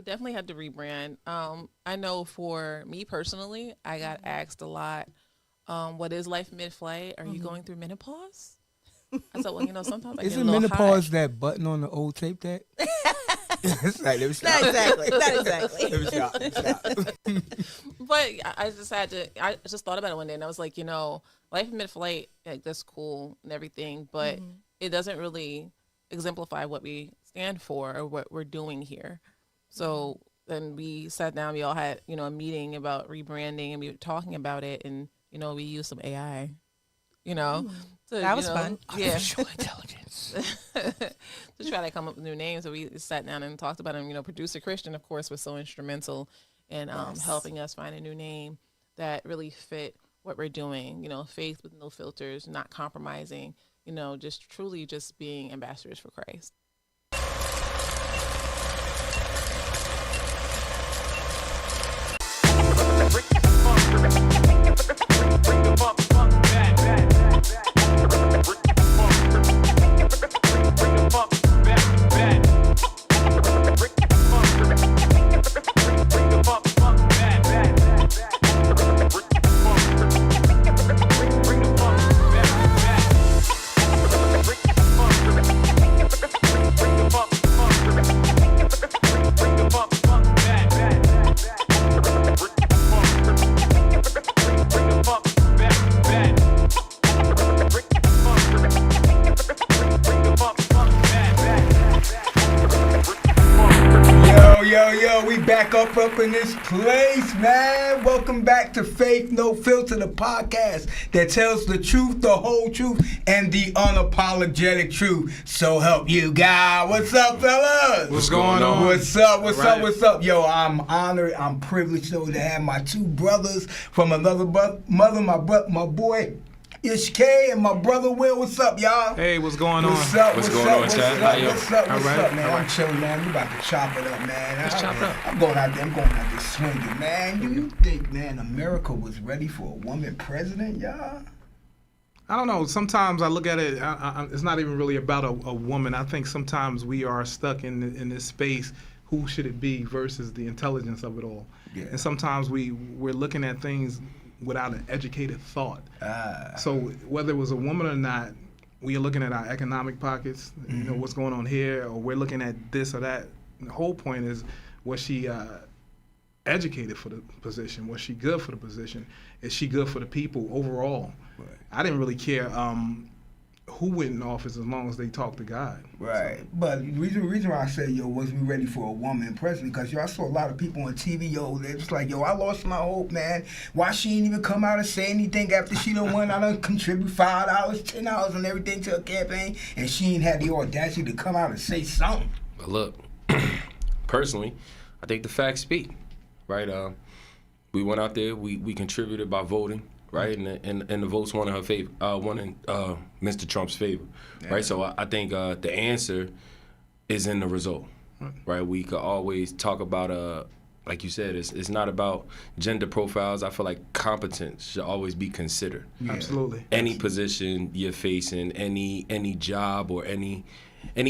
definitely had to rebrand. I know for me personally, I got asked a lot, what is life mid-flight? Are you going through menopause? I said, well, sometimes I get a Isn't little menopause hot. that button on the old tape that? It's like, let me stop. Not exactly. Not exactly. Let me stop. Let me stop. But I just thought about it one day, and I was like, life mid-flight, like, that's cool and everything, but it doesn't really exemplify what we stand for or what we're doing here. So then we sat down, we all had, a meeting about rebranding, and we were talking about it, and, we used some AI, to, That was fun. Yeah. Artificial intelligence. To try to come up with new names. So we sat down and talked about them. Producer Christian, of course, was so instrumental in helping us find a new name that really fit what we're doing. Faith with no filters, not compromising, just truly just being ambassadors for Christ. Yo, we back up in this place, man. Welcome back to Faith No Filter, the podcast that tells the truth, the whole truth, and the unapologetic truth. So help you God. What's up, fellas? What's going on? What's up? Yo, I'm honored, I'm privileged to have my two brothers from another mother, my boy Ish K and my brother Will. What's up, y'all? Hey, what's going on? What's up, Chad? What's up, man? I'm chilling, man. We about to chop it up, man. Let's chop it up. I'm going out there swinging, man. Do you think, man, America was ready for a woman president, y'all? I don't know. Sometimes I look at it, it's not even really about a woman. I think sometimes we are stuck in this space. Who should it be versus the intelligence of it all? Yeah. And sometimes we're looking at things without an educated thought. So whether it was a woman or not, we are looking at our economic pockets, what's going on here, or we're looking at this or that. And the whole point is, was she educated for the position? Was she good for the position? Is she good for the people overall? Right. I didn't really care who went in office as long as they talked to God. Right. So. But the reason why I say, was we ready for a woman president? Because, I saw a lot of people on TV, they're just like, I lost my hope, man. Why she ain't even come out and say anything after she done won? I done contribute $5, $10 and everything to her campaign, and she ain't had the audacity to come out and say something. But look, personally, I think the facts speak, right? We went out there, we contributed by voting. Right, and the votes won in her favor, won in Mr. Trump's favor, right? So I think the answer is in the result, right? We could always talk about, like you said, it's not about gender profiles. I feel like competence should always be considered. Yeah. Absolutely. Any position you're facing, any job or any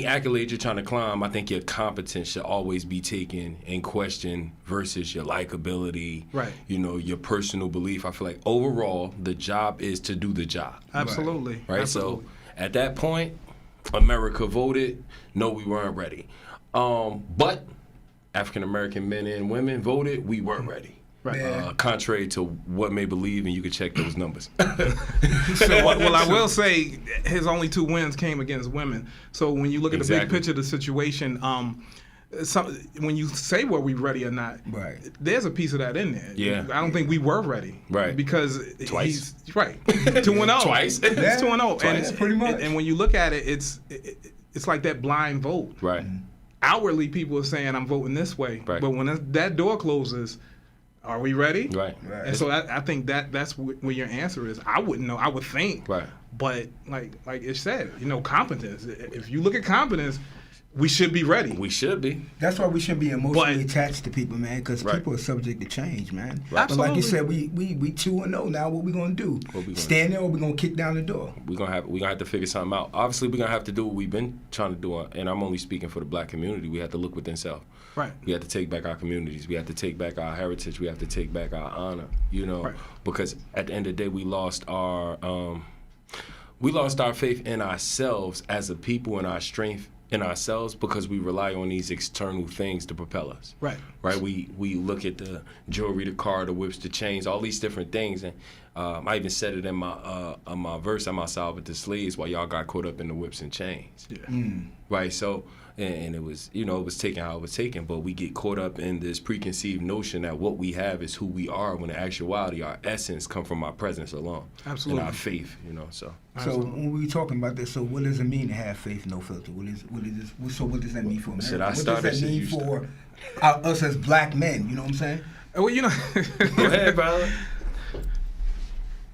accolade you're trying to climb, I think your competence should always be taken in question versus your likability, right? Your personal belief. I feel like overall, the job is to do the job. Absolutely. Right? Absolutely. So at that point, America voted. No, we weren't ready. But African-American men and women voted. We were ready. Right. Contrary to what may believe, and you can check those numbers. Well, I will say his only 2 wins came against women. So when you look at the big picture of the situation, when you say were we ready or not, right, there's a piece of that in there. Yeah. I don't think we were ready. Right. Because twice. He's right. 2-0. Twice. It's 2-0. Twice, pretty much. And when you look at it, it's like that blind vote. Right. Outwardly, people are saying I'm voting this way, right, but when that door closes, are we ready? Right. And so I think that's where your answer is. I wouldn't know. I would think. Right. But like it said, competence. If you look at competence, we should be ready. We should be. That's why we shouldn't be emotionally attached to people, man, because people are subject to change, man. Right. But like you said, we 2-0 now. What we gonna do? Stand there, or we gonna kick down the door? We're gonna have to figure something out. Obviously, we're gonna have to do what we've been trying to do, and I'm only speaking for the black community. We have to look within self. Right. We have to take back our communities. We have to take back our heritage. We have to take back our honor. Because at the end of the day, we lost our faith in ourselves as a people and our strength in ourselves because we rely on these external things to propel us. Right. We look at the jewelry, the car, the whips, the chains, all these different things, and I even said it in my verse. I'm outside with the slaves while y'all got caught up in the whips and chains. Yeah. Right. So. And it was, it was taken how it was taken, but we get caught up in this preconceived notion that what we have is who we are, when in actuality, our essence come from our presence alone. Absolutely. And our faith, so. So when we were talking about this, so what does it mean to have faith, no filter? What does that mean for America? Should I what start does that mean for us as black men? You know what I'm saying? Well, Go ahead, brother.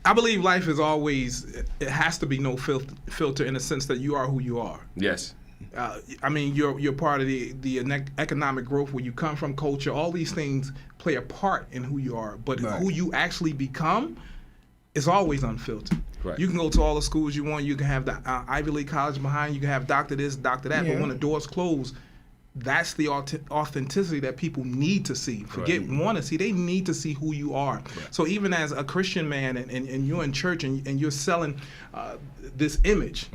I believe life is always, it has to be no filter in the sense that you are who you are. Yes. You're part of the economic growth where you come from, culture. All these things play a part in who you are, but who you actually become is always unfiltered. Right. You can go to all the schools you want. You can have the Ivy League college behind. You can have doctor this, doctor that. But when the doors close, that's the authenticity that people need to see. Want to see. They need to see who you are. Right. So even as a Christian man and you're in church and you're selling this image,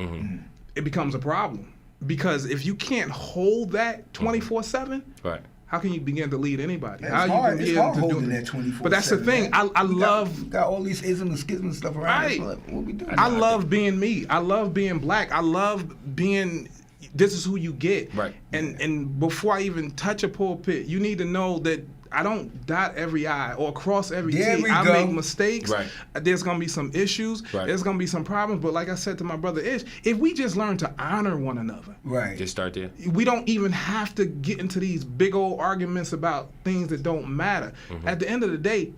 it becomes a problem. Because if you can't hold that 24/7, right, how can you begin to lead anybody? It's hard holding that 24/7. But that's the thing. I love. You got all these isms and schisms and stuff around. Right. What we do? I love being me. I love being black. I love being. This is who you get. Right. And before I even touch a pulpit, you need to know that I don't dot every I or cross every T. I make mistakes. Right. There's going to be some issues. Right. There's going to be some problems. But like I said to my brother Ish, if we just learn to honor one another. Right. Just start there. We don't even have to get into these big old arguments about things that don't matter. At the end of the day,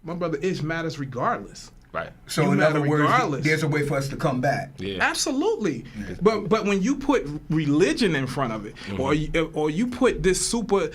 my brother Ish matters regardless. Right. So in other words, there's a way for us to come back. Yeah. Absolutely. Yeah. But when you put religion in front of it, or you put this super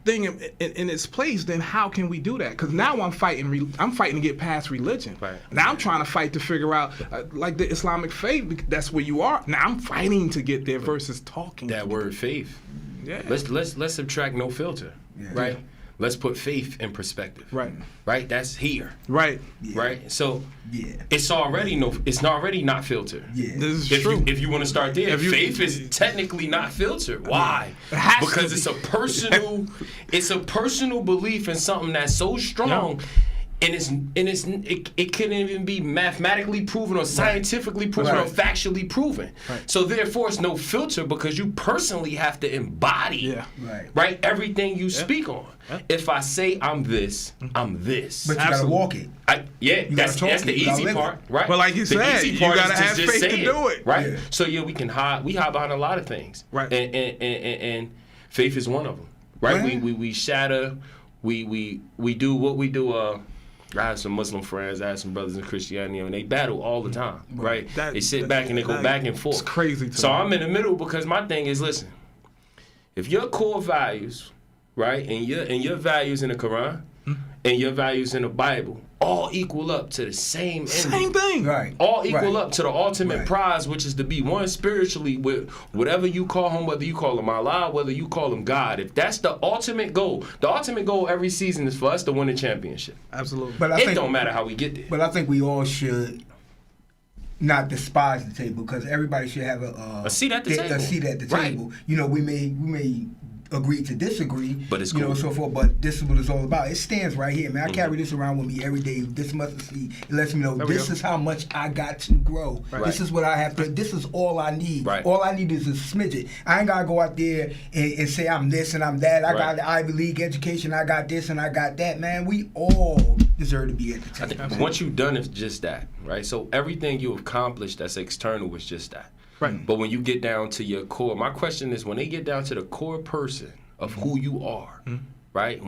thing in its place, then how can we do that? Because now I'm fighting to get past religion. Right. Now I'm trying to fight to figure out like the Islamic faith. That's where you are. Now I'm fighting to get there versus talking. That word faith. Yeah. Let's subtract no filter. Yeah. Right. Let's put faith in perspective. Right. Right? That's here. Right. Yeah. Right? So it's already not filtered. Yeah. This is true. If you want to start there, faith is technically not filtered. Why? Because it's a personal belief in something that's so strong. Yeah. And it couldn't even be mathematically proven or scientifically proven or factually proven. Right. So therefore, it's no filter because you personally have to embody right everything you speak on. Yeah. If I say I'm this, I'm this. But you gotta walk it. That's the easy part, right? But like you said, you gotta have faith to do it, right? Yeah. So we hide behind a lot of things, right? And faith is one of them, right? We shatter, we do what we do. I have some Muslim friends, I have some brothers in Christianity, and they battle all the time, right? They sit back and they go back and forth. It's crazy. So I'm in the middle because my thing is, listen, if your core values, right, and your values in the Quran and your values in the Bible all equal up to the same ending. Same thing. Right. All equal up to the ultimate prize, which is to be one spiritually with whatever you call him, whether you call him Allah, whether you call him God. If that's the ultimate goal every season is for us to win a championship. Absolutely. But it don't matter how we get there. But I think we all should not despise the table because everybody should have a seat at the table. A seat at the table. You know, we may agree to disagree, but it's cool. You know, so forth. But this is what it's all about. It stands right here, man. I carry this around with me every day. This mustard seed. It lets me know this is how much I got to grow. Right. This is what I have to. This is all I need. Right. All I need is a smidget. I ain't gotta go out there and say I'm this and I'm that. I got the Ivy League education. I got this and I got that. Man, we all deserve to be at the table. I think once you've done it's just that, right? So everything you accomplished that's external is just that. Right. But when you get down to your core, my question is when they get down to the core person of who you are, right?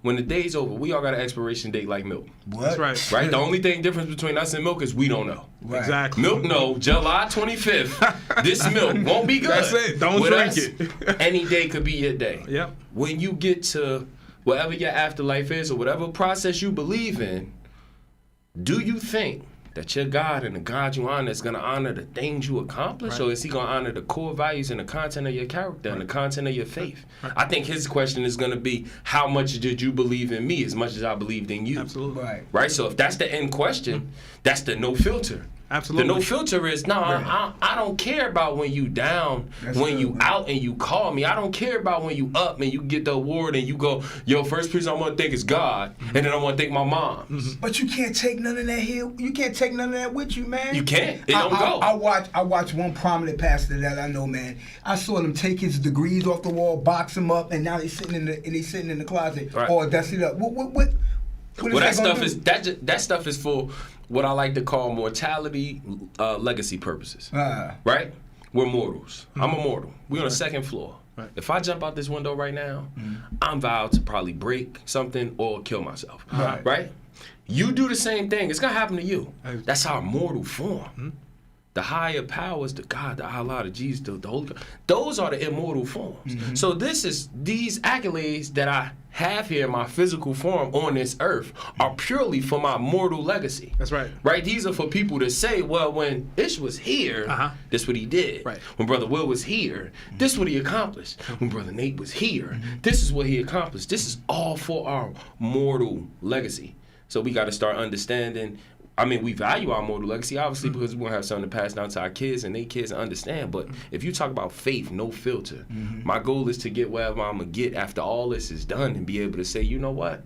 When the day's over, we all got an expiration date like milk. What? That's right. Right? The only difference between us and milk is we don't know. Right. Exactly. Milk, no, July 25th, this milk won't be good. That's it. Don't With drink us, it. Any day could be your day. Yep. When you get to whatever your afterlife is or whatever process you believe in, do you think that your God and the God you honor is going to honor the things you accomplish, or is he going to honor the core values and the content of your character and the content of your faith? I think his question is going to be, how much did you believe in me as much as I believed in you? Absolutely. Right. So if that's the end question, that's the no filter. Absolutely. The no filter is, I don't care about when you down, That's when good, you man. out and you call me. I don't care about when you up and you get the award and you go, yo, first person I want to thank is God, and then I want to thank my mom. But you can't take none of that here. You can't take none of that with you, man. You can't. It don't go. I watch one prominent pastor that I know, man. I saw them take his degrees off the wall, box them up, and now he's sitting in the closet Right. or dust it up. What Well, that stuff is for what I like to call mortality, legacy purposes. Right? We're mortals. I'm a mortal. We're on the second floor. Right. If I jump out this window right now, I'm vowed to probably break something or kill myself. Right? You do the same thing. It's going to happen to you. That's our mortal form. The higher powers, the God, the Allah, the Jesus, the Holy God, those are the immortal forms. So these accolades that I have here in my physical form on this earth are purely for my mortal legacy. That's right. Right? These are for people to say, well, when Ish was here, this what he did. Right. When Brother Will was here, this what he accomplished. When Brother Nate was here, this is what he accomplished. This is all for our mortal legacy. So we got to start understanding. I mean, we value our mortal legacy, obviously, because we want to have something to pass down to our kids and their kids and understand. But if you talk about faith, no filter, my goal is to get wherever I'm going to get after all this is done and be able to say, you know what?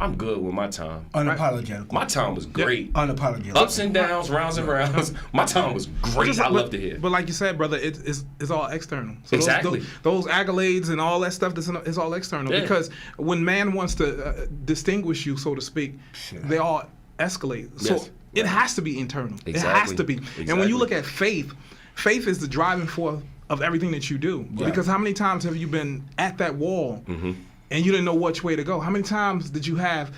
I'm good with my time. Unapologetic. My time was great. Unapologetic. Ups and downs, rounds and rounds. My time was great. I love to hear. But like you said, brother, it's all external. So Exactly. Those accolades and all that stuff is all external. Yeah. Because when man wants to distinguish you, so to speak, they all escalate. So Yes. it has to be internal. It has Exactly. to be. And when you look at faith is the driving force of everything that you do. Right. Because how many times have you been at that wall and you didn't know which way to go? How many times did you have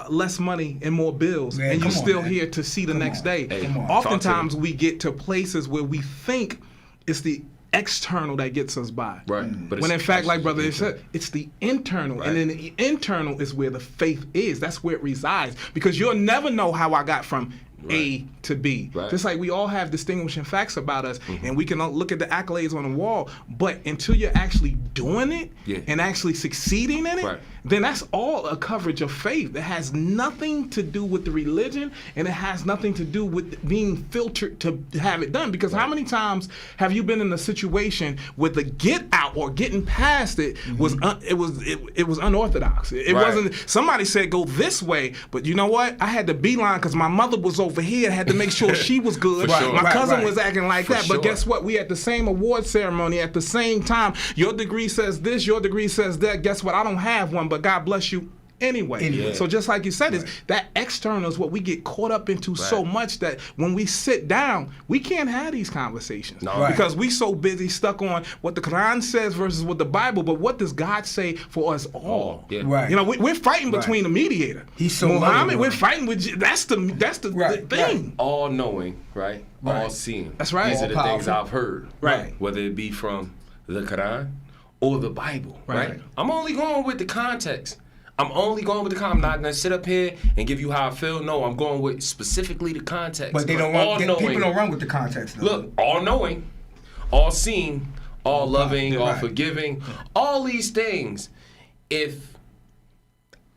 less money and more bills, Man, and you're come on, still man. here to see the next day? Hey, come on. Oftentimes we get to places where we think it's the external that gets us by. Right. But When in it's fact, like actually brother said, it's the internal. Right. And then the internal is where the faith is. That's where it resides. Because you'll never know how I got from A to B. Right. Just like we all have distinguishing facts about us, and we can look at the accolades on the wall, but until you're actually doing it and actually succeeding in it, Right. then that's all a coverage of faith. It has nothing to do with the religion, and it has nothing to do with being filtered to have it done. Because how many times have you been in a situation where the get out or getting past it was it was unorthodox? It Right. wasn't. Somebody said go this way, but you know what? I had to beeline because my mother was over here. I had to make sure she was good. For sure. My cousin Right. was acting like For that. sure. But guess what? We at the same award ceremony at the same time. Your degree says this. Your degree says that. Guess what? I don't have one, but God bless you. Anyway. Yeah. So just like you said, is that external is what we get caught up into so much that when we sit down, we can't have these conversations. No. Right. Because we so busy stuck on what the Quran says versus what the Bible, but what does God say for us all? Yeah. Right. You know, we're fighting between the mediator. He's so Muhammad, lovable. we're fighting with that's the Right, thing. All knowing, right? Right. All seeing. That's right. These are the All things powerful. I've heard. Right. Whether it be from the Quran or the Bible, right? Right. I'm only going with the context. I'm only going with the context. I'm not going to sit up here and give you how I feel. No, I'm going with specifically the context. But they don't all run. knowing. People don't run with the context. Though. Look, all knowing, all seeing, all loving, all Right. forgiving, all these things. If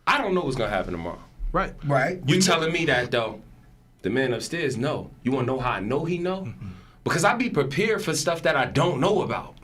I don't know what's going to happen tomorrow. Right. Right. You telling me that though? The man upstairs, no. You want to know how I know he know? Because I be prepared for stuff that I don't know about.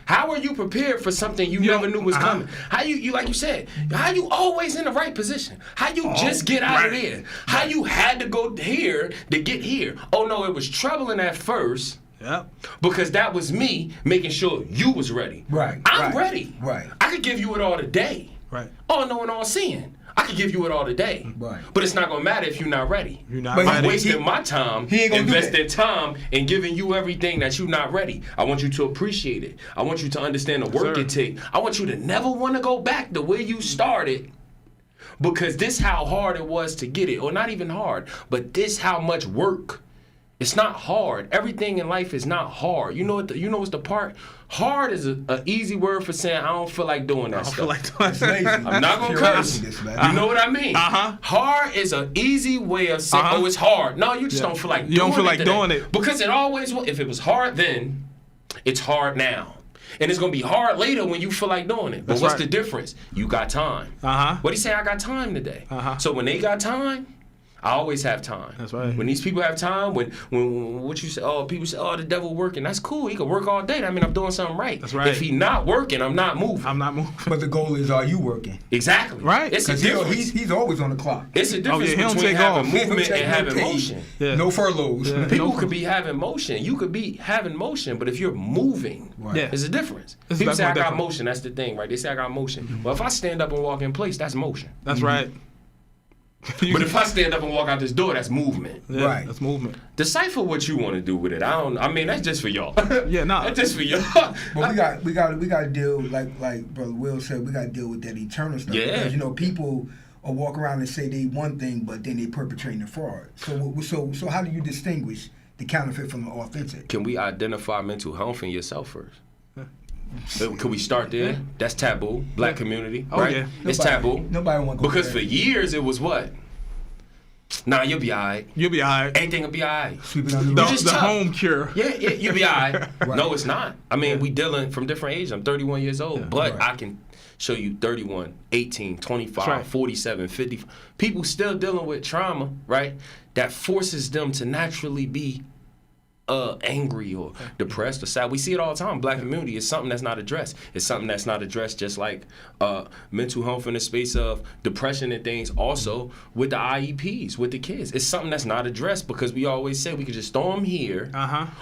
How are you prepared for something you never knew was coming? How you like you said? How you always in the right position? How you just get out of there? How you had to go here to get here? Oh no, it was troubling at first. Yep. Because that was me making sure you was ready. Right, I'm right, ready. right. I could give you it all today. Right. All knowing, all seeing. I can give you it all today, Right. but it's not gonna matter if you're not ready. You're not But I'm ready. wasting my time he ain't gonna do investing time and giving you everything that you're not ready. I want you to appreciate it. I want you to understand the work sir. it takes. I want you to never want to go back to where you started, because this how hard it was to get it, or not even hard, but this how much work. It's not hard. Everything in life is not hard. You know what? You know what's the part? Hard is an easy word for saying I don't feel like doing that I stuff. feel like doing It's lazy. I'm not gonna Pure curse. laziness, man. You know what I mean? Hard is an easy way of saying, oh, it's hard. No, you just don't feel like doing it. You don't feel like today. doing it. Because it always will. If it was hard then, it's hard now. And it's gonna be hard later when you feel like doing it. But That's what's right. the difference? You got time. What do you say? I got time today. So when they got time, I always have time. That's right. When these people have time, when what you say, oh, people say, oh, the devil working. That's cool. He can work all day. That mean I'm doing something right. That's right. If he not working, I'm not moving. I'm not moving. But the goal is, are you working? Exactly. Right. It's a Because difference. he's always on the clock. It's a difference he don't between take having off. movement Take and no having pay. motion. Yeah. No furloughs. Yeah. People No. could be having motion. You could be having motion, but if you're moving, Right. Yeah. there's a difference. It's People say I definitely got different. motion. That's the thing, right? They say I got motion. Well, if I stand up and walk in place, that's motion. That's right. But if I stand up and walk out this door, that's movement. Yeah, Right. That's movement. Decipher what you want to do with it. I mean, that's just for y'all. Yeah, nah. That's just for y'all. But we got to deal, like Brother Will said, we got to deal with that eternal stuff. Yeah. Because, you know, people will walk around and say they one thing, but then they perpetrating the fraud. So how do you distinguish the counterfeit from the authentic? Can we identify mental health in yourself first? Can we start there? That's taboo. Black community, Oh, right? yeah. It's taboo. Nobody want to go Because there. for years it was what? Nah, you'll be alright. You'll be all right. Everything will be alright. Sweeping under The, the just the tough. home cure. Yeah, you'll be alright. Right. No, it's not. I mean, we dealing from different ages. I'm 31 years old, but Right. I can show you 31, 18, 25, That's right. 47, 50. People still dealing with trauma, right? That forces them to naturally be angry or depressed or sad. We see it all the time. Black community is something that's not addressed. It's something that's not addressed, just like mental health in the space of depression and things. Also with the IEPs, with the kids, it's something that's not addressed because we always say we could just throw them here,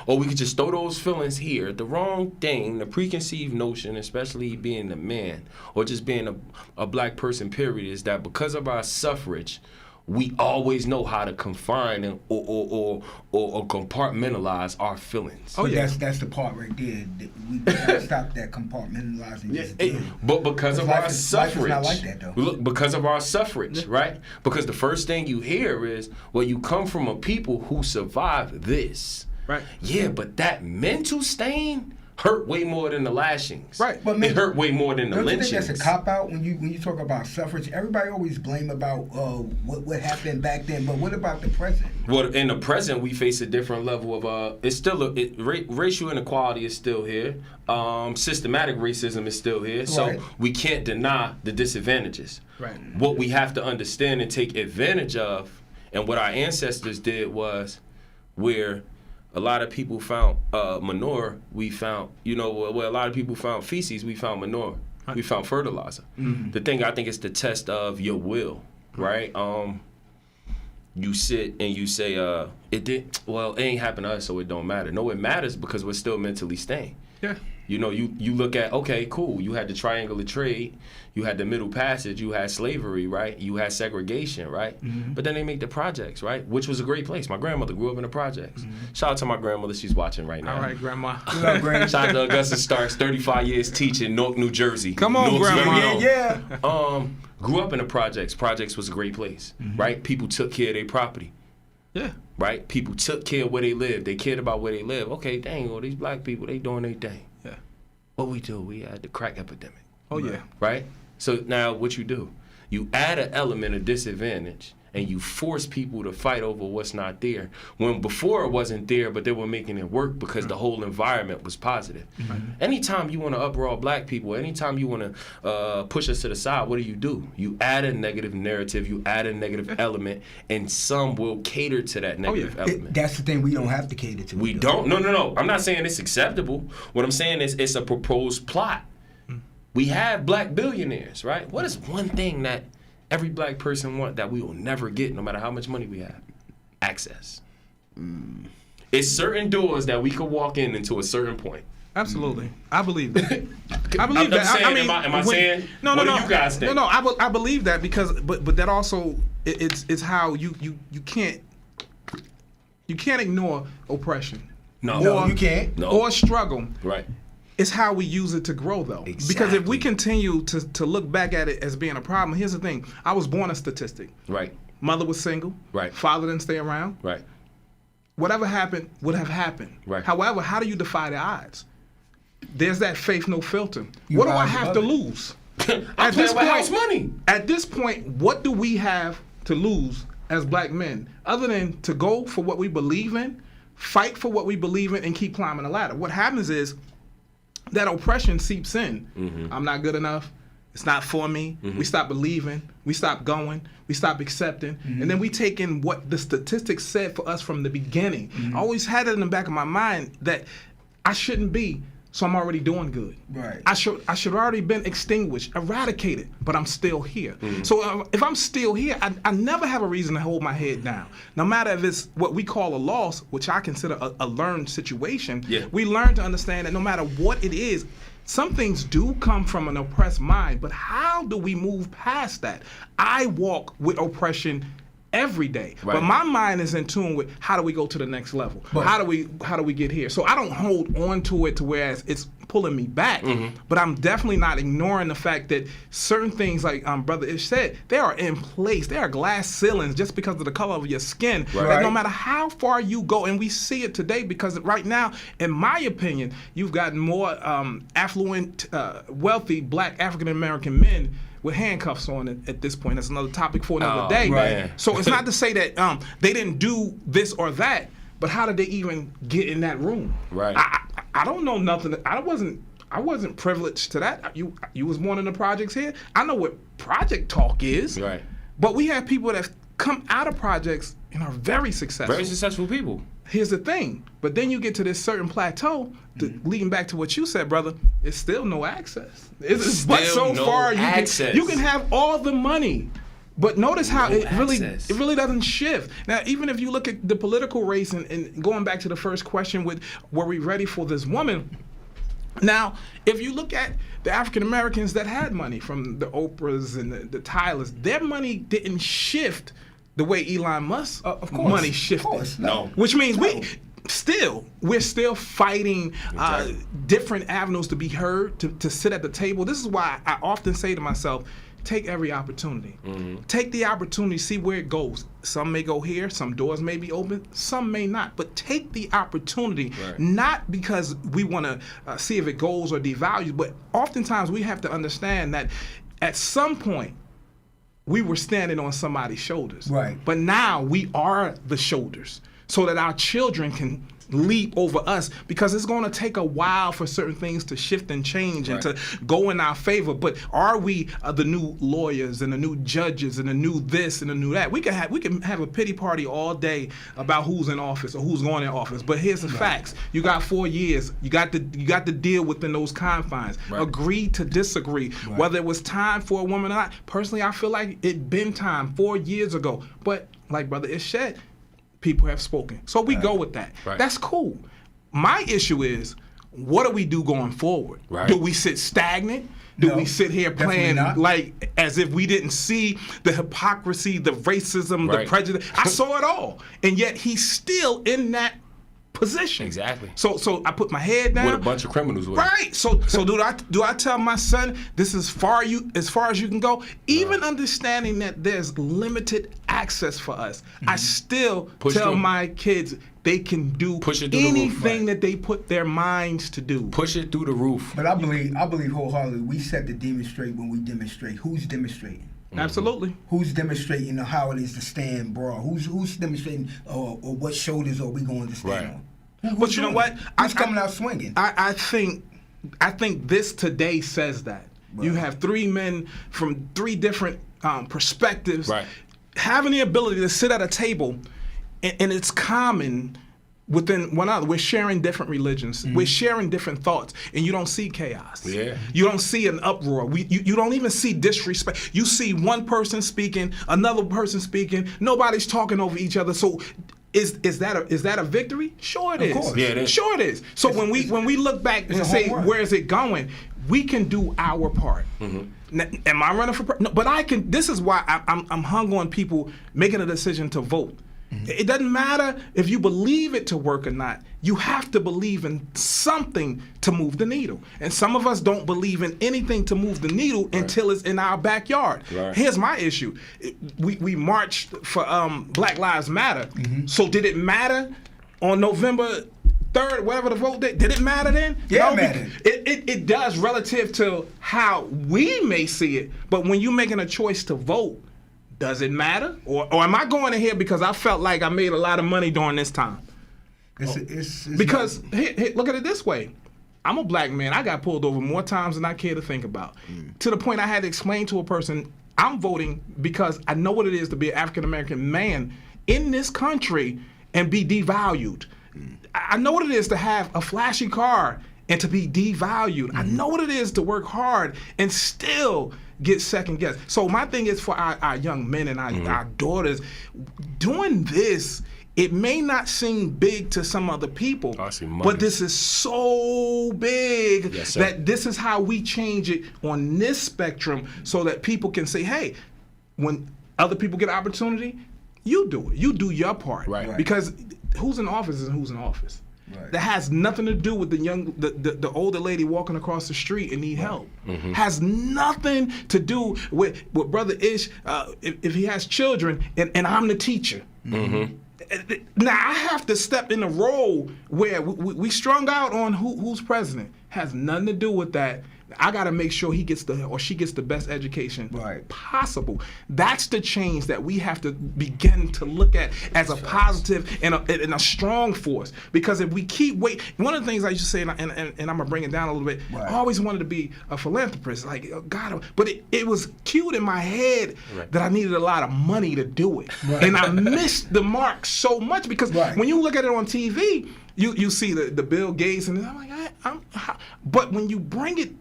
or we could just throw those feelings here. The wrong thing, the preconceived notion, especially being a man or just being a black person, period, is that because of our suffrage, we always know how to confine or compartmentalize our feelings. But that's the part right there. We gotta stop that compartmentalizing. Just deal. But because of our life is suffrage, not like that, though. look, because of our suffrage, right? Because the first thing you hear is, well, you come from a people who survived this. Right. Yeah, but that mental stain hurt way more than the lashings. Right. But It hurt way more than the Don't you lynchings. think that's a cop out when you talk about suffrage? Everybody always blame about what happened back then, but what about the present? Well, in the present, we face a different level of it's still racial inequality is still here. Systematic racism is still here. So Right. we can't deny the disadvantages. Right. What we have to understand and take advantage of, and what our ancestors did was, where a lot of people found manure, we found, where a lot of people found feces, we found manure. We found fertilizer. The thing, I think, is the test of your will, right? You sit and you say, it ain't happened to us, so it don't matter. No, it matters because we're still mentally staying. Yeah. You look at, okay, cool, you had the triangle of trade, you had the Middle Passage, you had slavery, right? You had segregation, right? But then they make the projects, right? Which was a great place. My grandmother grew up in the projects. Shout out to my grandmother, she's watching right now. All right, Grandma. What up, Granny? Shout out to Augusta Starks, 35 years teaching, Newark, New Jersey. Come on, Newark's Grandma. very own. Yeah. Grew up in the projects. Projects was a great place, right? People took care of their property. Yeah. Right? People took care of where they lived. They cared about where they live. Okay, dang, well, these black people, they doing their thing. Yeah. What we do, we had the crack epidemic. Oh, yeah. Right? So now what you do, you add an element of disadvantage and you force people to fight over what's not there. When before it wasn't there, but they were making it work because the whole environment was positive. Anytime you want to uproar black people, anytime you want to push us to the side, what do? You add a negative narrative, you add a negative element, and some will cater to that negative element. That's the thing we don't have to cater to. We don't. No. I'm not saying it's acceptable. What I'm saying is it's a proposed plot. We have black billionaires, right? What is one thing that every black person want that we will never get, no matter how much money we have? Access. It's certain doors that we could walk in into a certain point. Absolutely, I believe that. I believe I'm that. saying, I mean, am I saying? No. What do you guys think? No. I believe that because, but that also it's how you can't ignore oppression. No, you can't. No. Or struggle. Right. It's how we use it to grow, though. Exactly. Because if we continue to look back at it as being a problem, here's the thing: I was born a statistic. Right. Mother was single. Right. Father didn't stay around. Right. Whatever happened would have happened. Right. However, how do you defy the odds? There's that faith, no filter. You What do I rise have above to it. lose? I'm playing with house money. At this point, what do we have to lose as black men other than to go for what we believe in, fight for what we believe in, and keep climbing the ladder? What happens is that oppression seeps in. I'm not good enough. It's not for me. We stop believing. We stop going. We stop accepting. And then we take in what the statistics said for us from the beginning. I always had it in the back of my mind that I shouldn't be, so I'm already doing good. Right. I should already been extinguished, eradicated, but I'm still here. So if I'm still here, I never have a reason to hold my head down. No matter if it's what we call a loss, which I consider a learned situation, we learn to understand that no matter what it is, some things do come from an oppressed mind, but how do we move past that? I walk with oppression every day, but my mind is in tune with how do we go to the next level? How do we get here? So I don't hold on to it to where it's pulling me back, but I'm definitely not ignoring the fact that certain things, like Brother Ish said, they are in place. They are glass ceilings just because of the color of your skin. That no matter how far you go, and we see it today because right now, in my opinion, you've got more affluent, wealthy black African American men with handcuffs on at this point. That's another topic for another day. Right. So it's not to say that they didn't do this or that, but how did they even get in that room? Right. I don't know nothing. I wasn't privileged to that. You was born in the projects here. I know what project talk is. Right. But we have people that come out of projects and are very successful. Very successful people. Here's the thing. But then you get to this certain plateau, leading back to what you said, brother, it's still no access. It's but so no far access. you can have all the money. But notice how No it access. really doesn't shift. Now, even if you look at the political race and going back to the first question with were we ready for this woman? Now, if you look at the African Americans that had money from the Oprahs and the Tylers, their money didn't shift the way Elon Musk money shifted. Of course, no. Which means we're still fighting different avenues to be heard, to sit at the table. This is why I often say to myself, take every opportunity. Take the opportunity, see where it goes. Some may go here, some doors may be open, some may not. But take the opportunity, not because we want to see if it goes or devalues, but oftentimes we have to understand that at some point, we were standing on somebody's shoulders. Right. But now we are the shoulders so that our children can leap over us, because it's going to take a while for certain things to shift and change and to go in our favor. But are we the new lawyers and the new judges and the new this and the new that? We can have a pity party all day about who's in office or who's going in office. But here's the facts: you got 4 years. You got to deal within those confines. Agree to disagree. Whether it was time for a woman or not. Personally, I feel like it been time 4 years ago. But like Brother Ish said, people have spoken. So we go with that. That's cool. My issue is, what do we do going forward? Do we sit stagnant? Do we sit here playing like as if we didn't see the hypocrisy, the racism, the prejudice? I saw it all. And yet he's still in that position. Exactly. So I put my head down. With a bunch of criminals with Right. So do I tell my son this is as far as you can go? Even understanding that there's limited access for us, I still tell my kids they can do anything that they put their minds to do. Push it through the roof. But I believe wholeheartedly we set the demon straight when we demonstrate. Who's demonstrating? Absolutely. Who's demonstrating how it is to stand broad? Who's demonstrating or what shoulders are we going to stand on? But you know what? Who's coming out swinging? I think this today says that. You have 3 men from 3 different perspectives having the ability to sit at a table, and it's common within one another. We're sharing different religions. We're sharing different thoughts, and you don't see chaos. You don't see an uproar. You don't even see disrespect. You see one person speaking, another person speaking. Nobody's talking over each other. So Is that a victory? Sure it is. Of course. Yeah, it is. Sure it is. So when we look back and say where is it going, we can do our part. Now, am I running for? No, but I can. This is why I'm hung on people making a decision to vote. It doesn't matter if you believe it to work or not. You have to believe in something to move the needle. And some of us don't believe in anything to move the needle until it's in our backyard. Right. Here's my issue. We marched for Black Lives Matter. So did it matter on November 3rd, whatever the vote date? Did it matter then? Yeah, no, it mattered. It does relative to how we may see it. But when you're making a choice to vote, does it matter? Or am I going in here because I felt like I made a lot of money during this time? It's because look at it this way. I'm a black man. I got pulled over more times than I care to think about. To the point I had to explain to a person, I'm voting because I know what it is to be an African-American man in this country and be devalued. I know what it is to have a flashy car and to be devalued. I know what it is to work hard and still get second guessed. So my thing is for our young men and our daughters, doing this, it may not seem big to some other people, but this is so big that this is how we change it on this spectrum so that people can say, hey, when other people get opportunity, you do it. You do your part. Right. Because who's in office is who's in office. Right. That has nothing to do with the older lady walking across the street and need help. Has nothing to do with Brother Ish if he has children and I'm the teacher. Now I have to step in a role where we strung out on who's president. Has nothing to do with that. I got to make sure he gets she gets the best education possible. That's the change that we have to begin to look at as a positive and a strong force. Because if we keep one of the things I used to say, and I'm gonna bring it down a little bit. I always wanted to be a philanthropist, like God, but it was cued in my head that I needed a lot of money to do it, and I missed the mark so much because when you look at it on TV, you see the Bill Gates, and I'm like, but when you bring it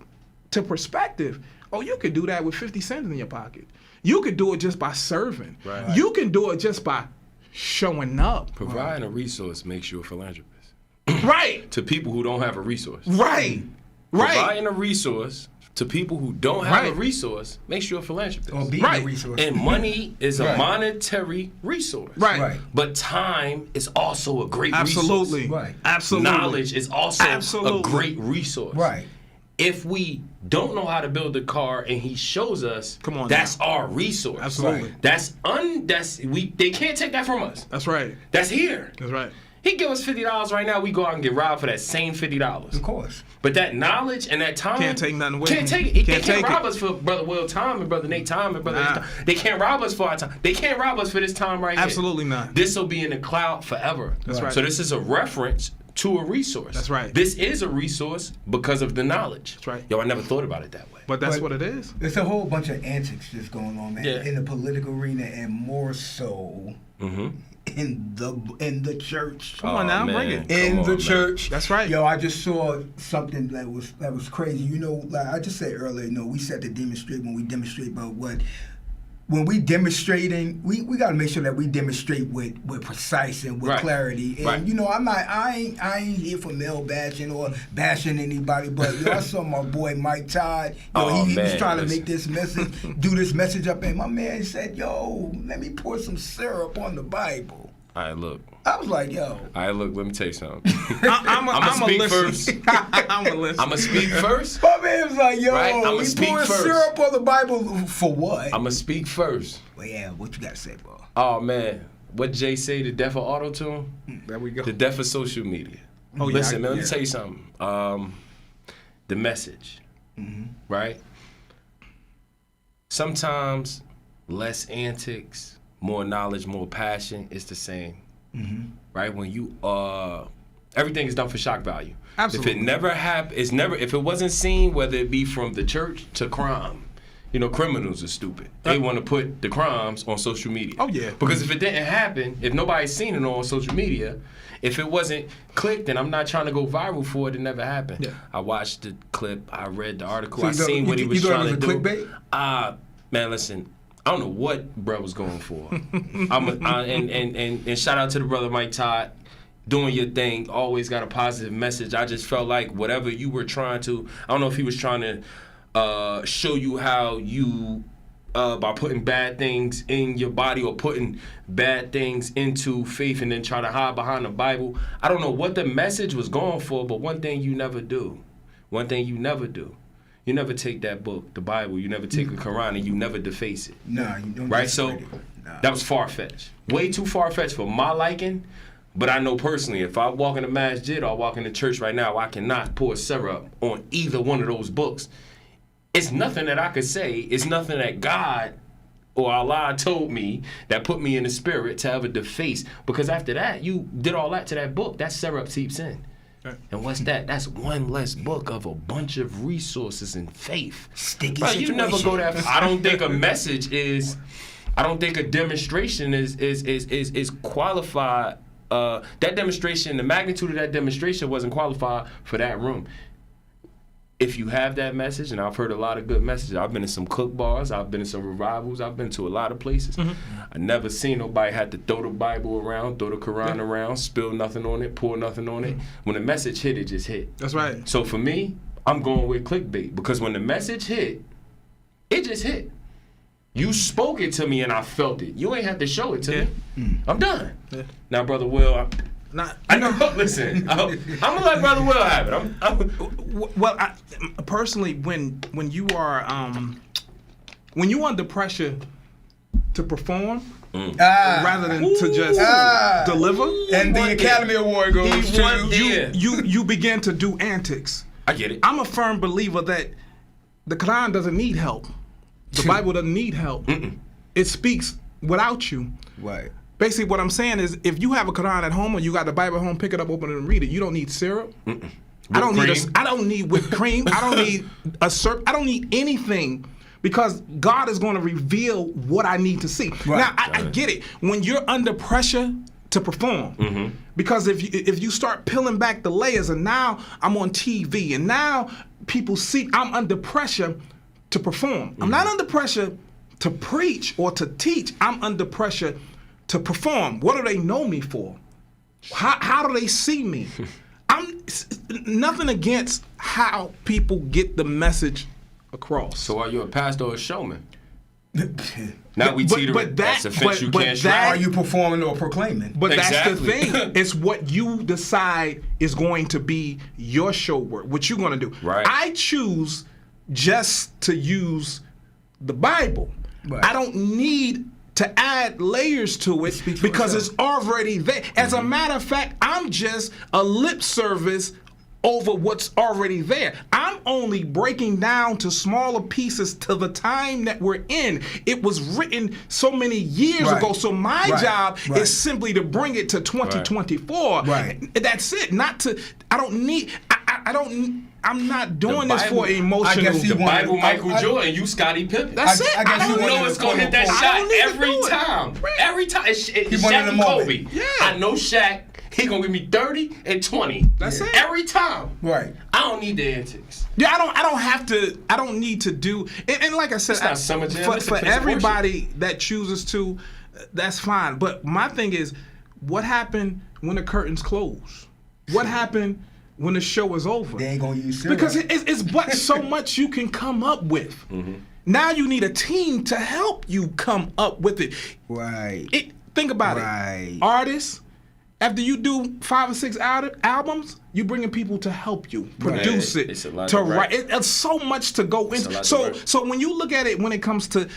to perspective, you could do that with 50 cents in your pocket. You could do it just by serving. You can do it just by showing up. Providing a resource makes you a philanthropist. To people who don't have a resource. Providing a resource to people who don't have a resource makes you a philanthropist. Or being a resource. And money is a monetary resource. But time is also a great resource. Absolutely. Knowledge is also a great resource. If we don't know how to build a car and he shows us, that's our resource. Absolutely. They can't take that from us. That's right. That's here. That's right. He give us $50 right now, we go out and get robbed for that same $50. Of course. But that knowledge and that time can't take nothing away. Can't take it. They can't rob us for Brother Will time and Brother Nate time and Brother time. They can't rob us for our time. They can't rob us for this time right here. Absolutely not. This will be in the cloud forever. That's right. So this is a reference to a resource. That's right. This is a resource because of the knowledge. That's right. Yo, I never thought about it that way. But that's what it is. There's a whole bunch of antics just going on, man, in the political arena, and more so in the church. Come on now, bring it. In the church. That's right. Yo, I just saw something that was crazy. You know, like I just said earlier, we set to demonstrate when we demonstrate, but when we demonstrating, we got to make sure that we demonstrate with precise and with clarity. And I ain't here for male bashing or bashing anybody, but I saw my boy Mike Todd. He was trying to make this message, do this message up, and my man said, "Yo, let me pour some syrup on the Bible." All right, look. I was like, yo. All right, look, let me tell you something. I'm going to speak first. I'm going to listen. I'm going to speak first. My man was like, yo, I'm going to we speak pouring first. syrup on the Bible for what? I'm going to speak first. Well, yeah, what you got to say, bro? Oh, man. What Jay say, the death of auto-tune? There we go. The death of social media. Listen, man, let me tell you something. The message, right? Sometimes less antics, more knowledge, more passion, it's the same. Right? When you everything is done for shock value. Absolutely. If it never happened, if it wasn't seen, whether it be from the church to crime, criminals are stupid. They want to put the crimes on social media. Oh yeah. Because if it didn't happen, if nobody's seen it on social media, if it wasn't clicked, and I'm not trying to go viral for it, it never happened. Yeah. I watched the clip, I read the article, I seen what he was trying to do. Clickbait? Man, listen. I don't know what bro was going for. And shout out to the brother Mike Todd, doing your thing. Always got a positive message. I just felt like whatever you were trying to, I don't know if he was trying to show you how you, by putting bad things in your body or putting bad things into faith and then try to hide behind the Bible. I don't know what the message was going for, but one thing you never do. You never take that book, the Bible, you never take the Quran and you never deface it. No, you don't. Right? So that was far-fetched. Way too far-fetched for my liking. But I know personally, if I walk in the masjid or I walk in the church right now, I cannot pour syrup on either one of those books. It's nothing that I could say. It's nothing that God or Allah told me that put me in the spirit to ever deface. Because after that, you did all that to that book. That syrup seeps in. Right. And what's that? That's one less book of a bunch of resources and faith. Sticky Bro, situation. you never go that far. I don't think a message is. I don't think a demonstration is qualified. That demonstration, the magnitude of that demonstration wasn't qualified for that room. If you have that message, and I've heard a lot of good messages. I've been in some cook bars. I've been in some revivals. I've been to a lot of places. I never seen nobody had to throw the Bible around, throw the Quran around, spill nothing on it, pour nothing on it. When the message hit, it just hit. That's right. So for me, I'm going with clickbait because when the message hit, it just hit. You spoke it to me and I felt it. You ain't have to show it to me. I'm done. Yeah. Now, Brother Will, listen, I'm gonna let Brother Will have it. Well, personally, when you are under pressure to perform rather than to just deliver, and the Academy Award goes to you begin to do antics. I get it. I'm a firm believer that the Quran doesn't need help. The Bible doesn't need help. It speaks without you. Right. Basically, what I'm saying is, if you have a Quran at home or you got the Bible at home, pick it up, open it, and read it. You don't need syrup. I don't need whipped cream. I don't need a syrup. I don't need anything, because God is going to reveal what I need to see. Right. Now, I get it. When you're under pressure to perform, because if you start peeling back the layers, and now I'm on TV, and now people see I'm under pressure to perform. I'm not under pressure to preach or to teach. I'm under pressure to perform. What do they know me for? How do they see me? I'm nothing against how people get the message across. So are you a pastor or a showman? Now we teeter that's offense you can't show. Are you performing or proclaiming? But exactly. That's the thing. It's what you decide is going to be your show work, what you're going to do. Right. I choose just to use the Bible. Right. I don't need to add layers to it because it's already there. As a matter of fact, I'm just a lip service over what's already there. I'm only breaking down to smaller pieces to the time that we're in. It was written so many years ago, so my job is simply to bring it to 2024. Right. That's it. I'm not doing this for emotional. The Bible, Michael Jordan, you Scottie Pippen. That's it. I don't know it's going to hit that shot every time. Every time. Shaq and Kobe. Yeah. I know Shaq. He going to give me 30 and 20. That's it. Every time. Right. I don't need the antics. Yeah, I don't need to do, and like I said, for everybody that chooses to, that's fine. But my thing is, what happened when the curtains close? What happened when the show is over? They ain't gonna use syrup. Because it's but so much you can come up with. Now you need a team to help you come up with it. Right. Think about it. Artists, after you do 5 or 6 albums, you bringing people to help you produce it, to write. It's so much to go into. So when you look at it, when it comes to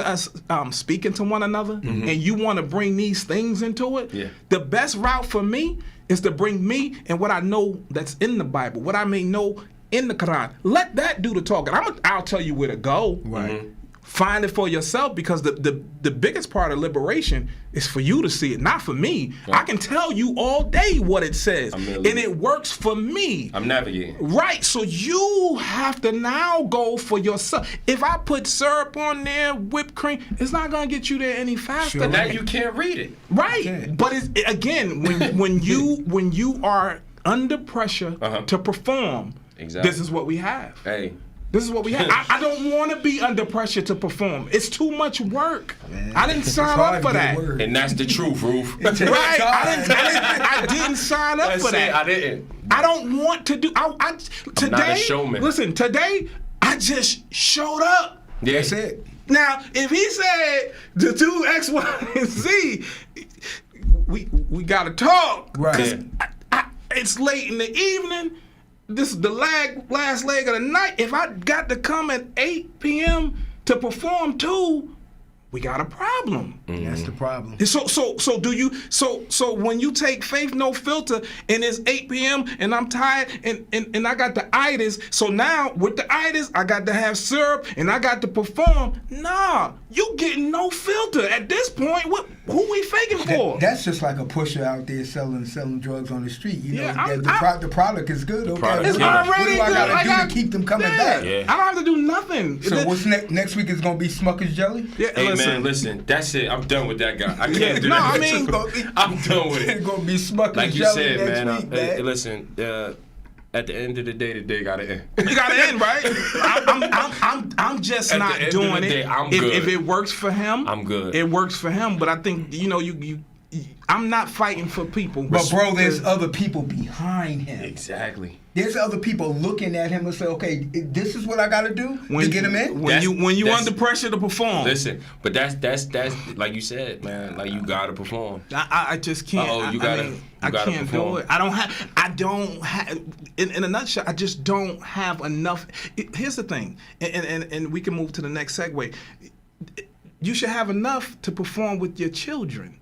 us speaking to one another, and you want to bring these things into it, the best route for me is to bring me and what I know that's in the Bible, what I may know in the Quran. Let that do the talking. I'll tell you where to go. Right. Find it for yourself, because the biggest part of liberation is for you to see it, not for me. Right. I can tell you all day what it says, and it works for me. I'm navigating. Right, so you have to now go for yourself. If I put syrup on there, whipped cream, it's not going to get you there any faster. But now you can't read it. Right, but again, when you are under pressure to perform, this is what we have. Hey. This is what we have. I don't want to be under pressure to perform. It's too much work. Man, I didn't sign up for that. And that's the truth, Roof. Right? I didn't sign up for that. I didn't. I don't want to do. Today, I'm not a showman. Listen, today I just showed up. Yeah. That's it. Now, if he said to do X, Y, and Z, we gotta talk. Right. It's late in the evening. This is the last leg of the night. If I got to come at 8 p.m. to perform too, we got a problem. That's the problem. So when you take Faith No Filter and it's 8 p.m. and I'm tired and I got the itis, so now with the itis I got to have syrup and I got to perform. Nah, you getting no filter at this point. Who we faking for? That's just like a pusher out there selling drugs on the street. You know, Yeah, the product is good. Okay, product It's Yeah. already what do I good. gotta do to keep them coming back? Yeah. I don't have to do nothing. So what's next week is gonna be Smucker's Jelly? Yeah, Hey, man, listen. That's it. I'm done with that guy. I can't do No, that. I mean, I'm done with It's it. gonna be Smucker's Like you Jelly said, next man. week, man. Listen. At the end of the day gotta end. You gotta end, right? I'm just At the not end of doing the it. day, I'm if, good. if it works for him, I'm good. It works for him, but I think you I'm not fighting for people. But bro, there's other people behind him. Exactly. There's other people looking at him and say, okay, this is what I gotta do to get him in. When you That's- under pressure to perform. Listen, but that's like you said, man. Like you gotta perform. I just can't. Uh-oh, you I gotta can't perform. do it. I don't have. In a nutshell, I just don't have enough. Here's the thing, and we can move to the next segue. You should have enough to perform with your children.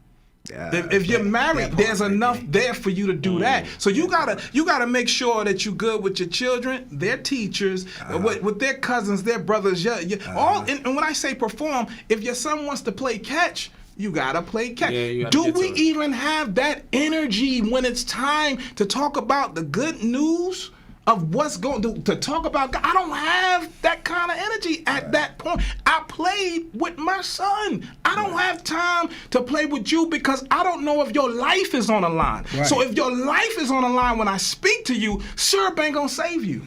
If you're married, there's enough there for you to do that. So you gotta make sure that you're good with your children, their teachers, with their cousins, their brothers. All. And when I say perform, if your son wants to play catch, you gotta play catch. Yeah, you gotta do get we to it. even have that energy when it's time to talk about the good news of what's going to talk about God? I don't have that kind of energy at that point. I played with my son. I don't have time to play with you because I don't know if your life is on the line. Right. So if your life is on the line when I speak to you, syrup ain't gonna save you.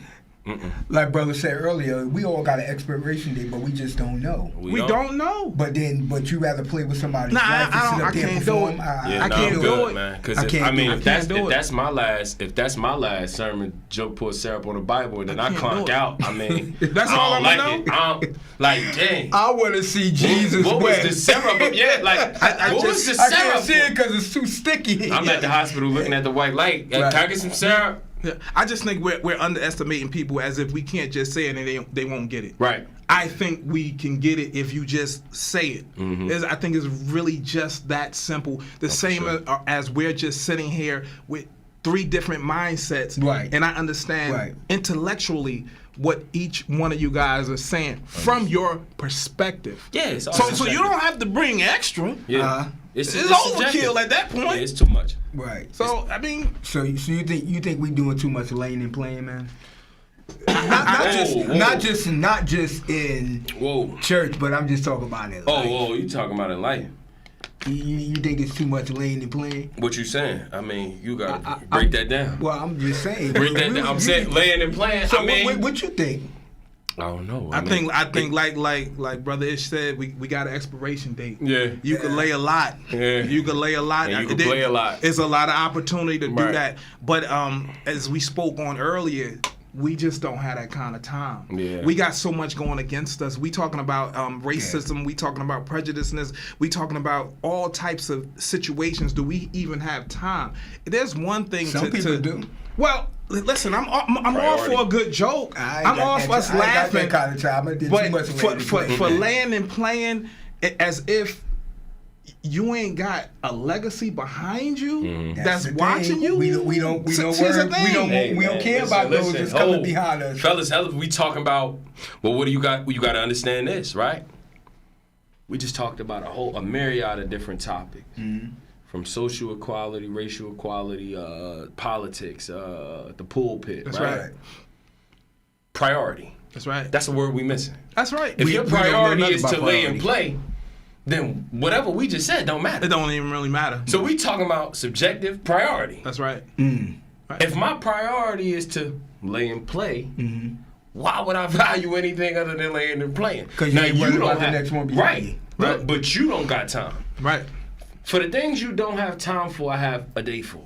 Like brother said earlier, we all got an expiration date, but we just don't know. We don't know. But you rather play with somebody's Nah, life I than don't- sit up there I and can't do perform? it. Yeah, I can't I'm do good, it. man. Because I can't do it. if that's it. if that's my last sermon, Joe put syrup on the Bible, and then I can't clunk do it. out. I mean, That's I all don't I'm like gonna it. Like, dang. I want to see Jesus What was wet. the syrup? Yeah, like what was the I can't see syrup? it because it's too sticky. I'm at the hospital looking at the white light. Can I get some syrup? Yeah, I just think we're underestimating people as if we can't just say it and they won't get it. Right. I think we can get it if you just say it. I think it's really just that simple. The same as we're just sitting here with 3 different mindsets. Right. And I understand Right. intellectually what each one of you guys are saying from your perspective. Yeah. It's all So subjective. you don't have to bring extra. Yeah. It's subjective. overkill at that point. Yeah, it's too much. Right. So I mean, So you think we doing too much laying and playing, man? Whoa. Not just in Whoa. church, but I'm just talking about it. Oh, you talking about in life? You think it's too much laying and playing? What you saying? I mean, you gotta break that down. Well, I'm just saying. Break that down. I'm saying laying and playing. So I mean, what you think? I don't know. I think like Brother Ish said, we got an expiration date. Yeah. You can lay a lot. Yeah. You can lay a lot. And you can play a lot. It's a lot of opportunity to do Right. that. But as we spoke on earlier, we just don't have that kind of time. Yeah. We got so much going against us. We talking about racism. We talking about prejudiceness. We talking about all types of situations. Do we even have time? There's one thing Some people do. Well, listen, I'm all Priority. for a good joke. I ain't I'm got all that- for us I ain't got laughing. that kind of time. I did too But much for laying and playing as if you ain't got a legacy behind you that's the watching thing. you. We don't Here's the thing. we don't care about those that's coming behind us. Fellas, we talking about, well, what do you got? You got to understand this, right? We just talked about a myriad of different topics. From social equality, racial equality, politics, the pulpit, That's right? right. Priority. That's right. That's a word we missing. That's right. If your we don't know priority nothing is about to lay and priority. play, then whatever we just said don't matter. It don't even really matter. So we talking about subjective priority. That's right. If my priority is to lay and play, why would I value anything other than laying and playing? Because you ain't worried about the next one behind you. Right. But you don't got time. Right. For the things you don't have time for, I have a day for.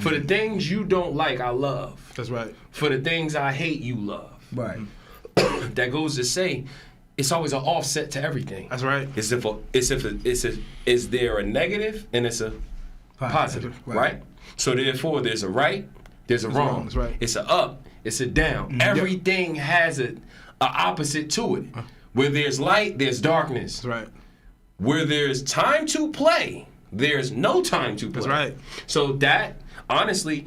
For the things you don't like, I love. That's right. For the things I hate, you love. Right. That goes to say, it's always an offset to everything. That's right. Is there a negative and it's a positive, right? So therefore, there's a right, there's a wrong. That's right. It's a up, it's a down. Everything has a opposite to it. Where there's light, there's darkness. That's right. Where there's time to play, there's no time to play. That's right. So that, honestly,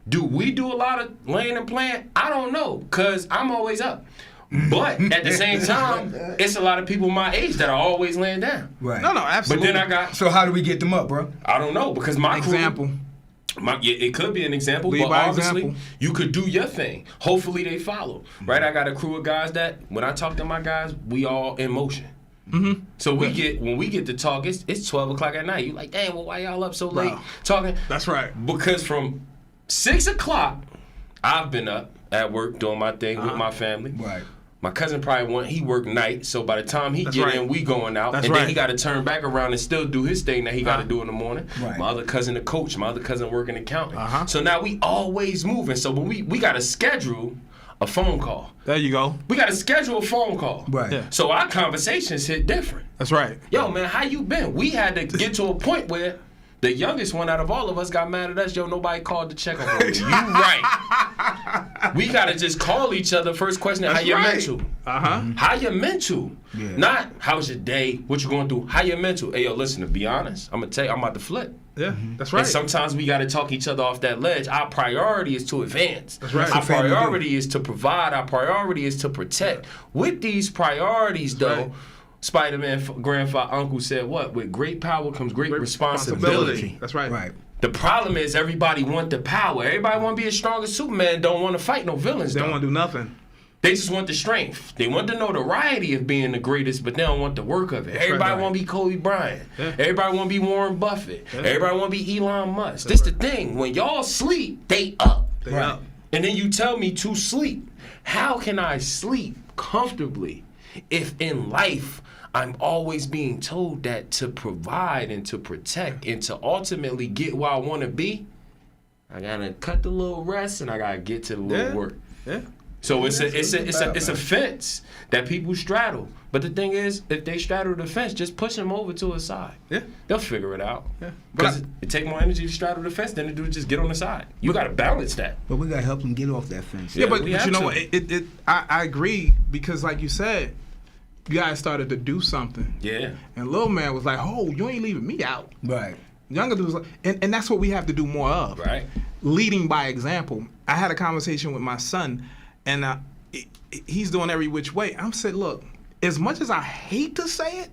do we do a lot of laying and playing? I don't know, because I'm always up. But at the same time, it's a lot of people my age that are always laying down. Right. No, absolutely. But then I got... So how do we get them up, bro? I don't know, because my example. It could be an example, Lead but by obviously example. you could do your thing. Hopefully they follow, right? I got a crew of guys that when I talk to my guys, we all in motion. Mm-hmm. So when we get to talk, it's 12 o'clock at night. You like, damn, well, why y'all up so late talking? That's right. Because from 6 o'clock, I've been up at work doing my thing with my family. Right. My cousin he worked night, so by the time he get in, we going out. That's and right. then he got to turn back around and still do his thing that he got to do in the morning. Right. My other cousin, the coach. My other cousin working accounting. Uh-huh. So now we always moving. So when we got to schedule a phone call. There you go. We got to schedule a phone call. Right. Yeah. So our conversations hit different. That's right. Yo, man, how you been? We had to get to a point where the youngest one out of all of us got mad at us. Yo, nobody called to check on me. You right. We got to just call each other. First question, how you mental? Uh-huh. How you mental? Yeah. Not how's your day, what you going through, how you mental? Hey, yo, listen, to be honest, I'm going to tell you, I'm about to flip. Yeah, that's right. And sometimes we got to talk each other off that ledge. Our priority is to advance. That's right. Our priority is to provide. Our priority is to protect. With these priorities, though, right. Spider-Man grandfather uncle said what? With great power comes great responsibility. That's right. Right. The problem is everybody want the power. Everybody want to be as strong as Superman. Don't want to fight no villains. They though. don't want to do nothing. They just want the strength. They want the notoriety of being the greatest, but they don't want the work of it. Everybody right. want to be Kobe Bryant. Yeah. Everybody want to be Warren Buffett. Yeah. Everybody want to be Elon Musk. This the thing. When y'all sleep, they up. They up. And then you tell me to sleep. How can I sleep comfortably if in life I'm always being told that to provide and to protect and to ultimately get where I want to be, I gotta cut the little rest and I gotta get to the little work. Yeah. So it's a fence that people straddle. But the thing is, if they straddle the fence, just push them over to a side. Yeah. They'll figure it out. Yeah. Because it take more energy to straddle the fence than to do just get on the side. You got to balance that. But we gotta help them get off that fence. Yeah, but we you have know to. what? I agree because, like you said, you guys started to do something. Yeah. And little man was like, "Oh, you ain't leaving me out." Right. Younger dude was like, and that's what we have to do more of. Right. Leading by example. I had a conversation with my son, and he's doing every which way. I said, look, as much as I hate to say it,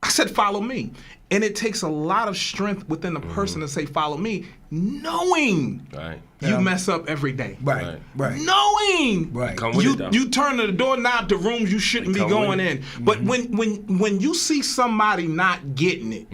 I said, follow me. And it takes a lot of strength within the person to say, follow me, knowing Right. you mess up every day. Right. Right. Knowing Right. Come with it, though. you turn the door knob to rooms you shouldn't be Come going with in. it. But when you see somebody not getting it,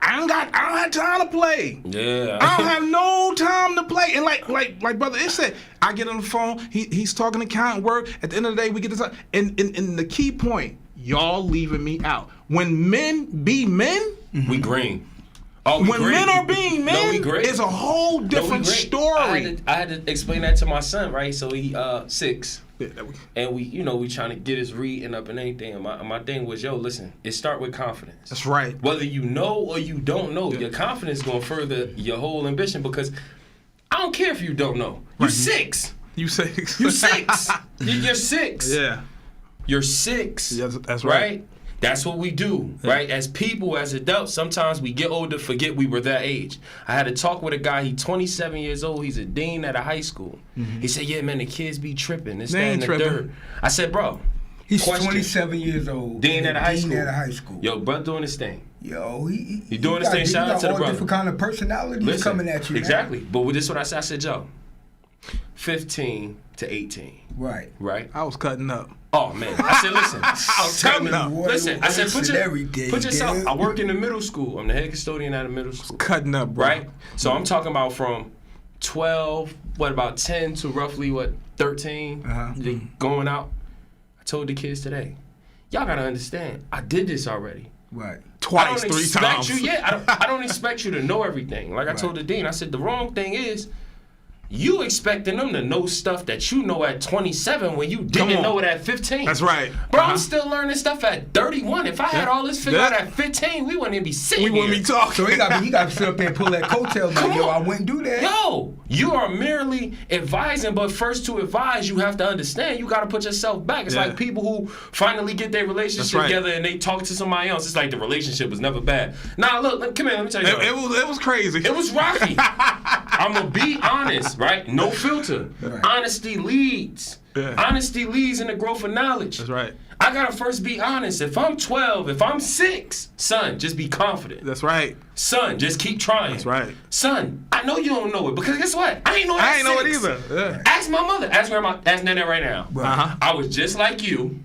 I don't have time to play. Yeah. I don't have no time to play. And like Brother Ish said, I get on the phone, he's talking accounting work. At the end of the day, we get this. And the key point, y'all leaving me out. When men be men, We green. Oh, we when green. men are being No, we men, great. it's a whole No, we different great. story. I had to explain that to my son, right? So he 6. Yeah, And we trying to get his reading up and everything. And my thing was, yo, listen, it start with confidence. That's right. Whether you know or you don't know, your confidence going to further your whole ambition because I don't care if you don't know. You Right. 6. You say You 6. You're 6. Yeah. You're 6. Yeah, that's right. That's what we do, right? As people, as adults, sometimes we get older, forget we were that age. I had a talk with a guy, he's 27 years old, he's a dean at a high school. He said, yeah, man, the kids be tripping. This, They that, ain't and the tripping. third. I said, bro, He's question. 27 years old. Dean at a high school. Dean at a high school. Yo, bro, doing his thing. Yo, he doing his thing. Shout out to the all brother. different kind of personalities Listen, coming at you. man. Exactly. But with this is what I said. I said, yo, 15 to 18, Right. right? I was cutting up. Oh man, I said, listen, I'm telling you, listen, I said, put yourself. I work in the middle school. I'm the head custodian at a middle school, Cutting up, bro. right? So I'm talking about from 12, about 10 to roughly 13, they going out. I told the kids today, y'all gotta understand, I did this already. Right. Twice, 3 times. I don't expect you to know everything. Like I told the dean, I said the wrong thing is, you expecting them to know stuff that you know at 27 when you didn't know it at 15. That's right. Bro, I'm still learning stuff at 31. If I had all this figured out at 15, we wouldn't even be sitting here. We wouldn't be talking. So he got to sit up there and pull that coattail like, yo, I wouldn't do that. Yo, you are merely advising, but first to advise, you have to understand. You got to put yourself back. It's like people who finally get their relationship together and they talk to somebody else. It's like the relationship was never bad. Nah, look, come here, let me tell you something. It was crazy. It was rocky. I'm going to be honest, right? No filter. Right. Honesty leads. Yeah. Honesty leads in the growth of knowledge. That's right. I got to first be honest. If I'm 12, if I'm 6, son, just be confident. That's right. Son, just keep trying. That's right. Son, I know you don't know it because guess what? I ain't know it either. Yeah. Ask my mother. Ask Nana right now. I was just like you.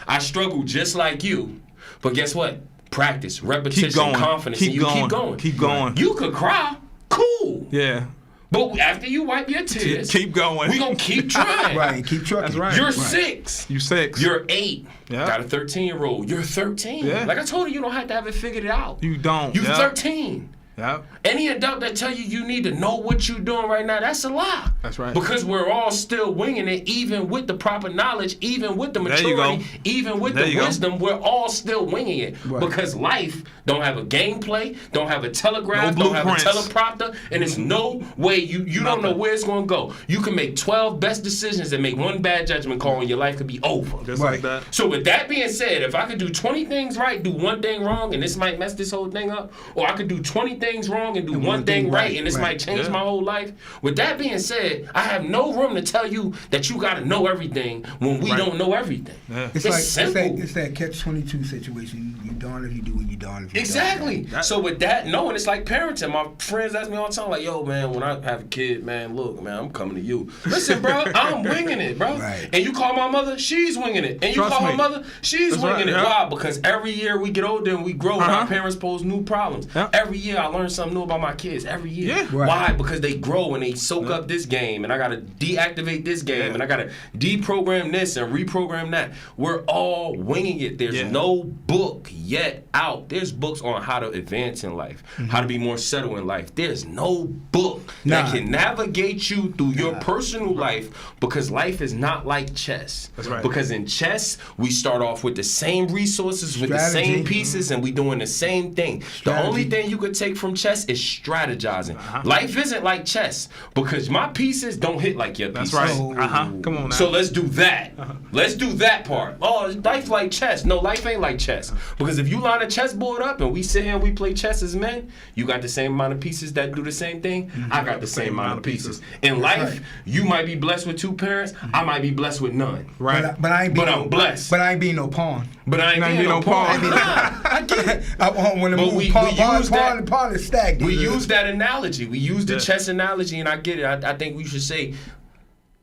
I struggled just like you. But guess what? Practice, repetition, confidence, and you keep going. Keep going. You could cry. Cool. Yeah. But after you wipe your tears, keep going. We gonna keep trying. Right, keep trying. That's right. You're 6. You 6. You're 8. Yeah. Got a 13-year-old. You're 13. Yeah. Like I told you don't have to have it figured out. You don't. You're 13. Yep. Any adult that tell you need to know what you're doing right now, that's a lie. That's right. Because we're all still winging it, even with the proper knowledge, even with the maturity, even with the wisdom, we're all still winging it. Right. Because life don't have a gameplay, don't have a telegraph, don't have a teleprompter, and there's no way you don't know where it's going to go. You can make 12 best decisions and make one bad judgment call and your life could be over. Just like that. So with that being said, if I could do 20 things right, do one thing wrong, and this might mess this whole thing up, or I could do 20 things wrong and do one thing right, and this might change my whole life. With that being said, I have no room to tell you that you got to know everything when we don't know everything. Yeah. It's like simple. It's that catch-22 situation. You darn if you do and you darn if you exactly. don't. So with that, knowing it's like parenting. My friends ask me all the time, like, yo, man, when I have a kid, man, look, man, I'm coming to you. Listen, bro, I'm winging it, bro. Right. And you call my mother, she's winging it. And you call my mother, she's winging it. Why? Because every year we get older and we grow, and our parents pose new problems. Every year I learn something new about my kids. Every year. Yeah. Right. Why? Because they grow and they soak up this game, and I gotta deactivate this game, and I gotta deprogram this and reprogram that. We're all winging it. There's no book yet out. There's books on how to advance in life, how to be more settled in life. There's no book that can navigate you through your personal life, because life is not like chess. That's right. Because in chess, we start off with the same resources, with the same pieces, and we doing the same thing. The only thing you could take from chess is strategizing. Life isn't like chess, because my pieces don't hit like your pieces. That's right. Come on now. So let's do that. Let's do that part. Oh, life like chess. No, life ain't like chess. Because if you line a chessboard up and we sit here and we play chess as men, you got the same amount of pieces that do the same thing. I got the same amount of pieces. In life, you might be blessed with 2 parents. I might be blessed with none. Right. But I'm blessed. But I ain't being no pawn. But I ain't being no pawn. I get it. I want to move pawn is stagnant. We use that analogy. We use the chess analogy, and I get it. I think we should say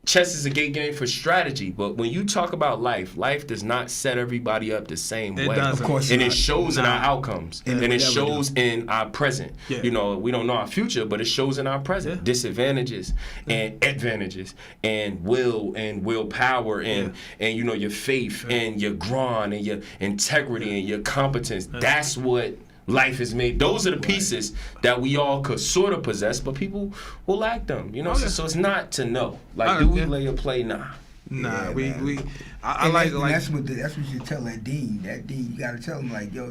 chess is a game for strategy, but when you talk about life does not set everybody up the same way. Doesn't. Of course and not. It shows in our outcomes, and it shows in our present. Yeah. You know, we don't know our future, but it shows in our present. Disadvantages and advantages, and willpower, and you know, your faith and your grind and your integrity and your competence. That's what life is made. Those are the pieces that we all could sort of possess, but people will lack them. You know, so it's not to know. Like, do we lay or play? Nah. Nah, I like that's what you tell that dean. That dean, you gotta tell him, like, yo,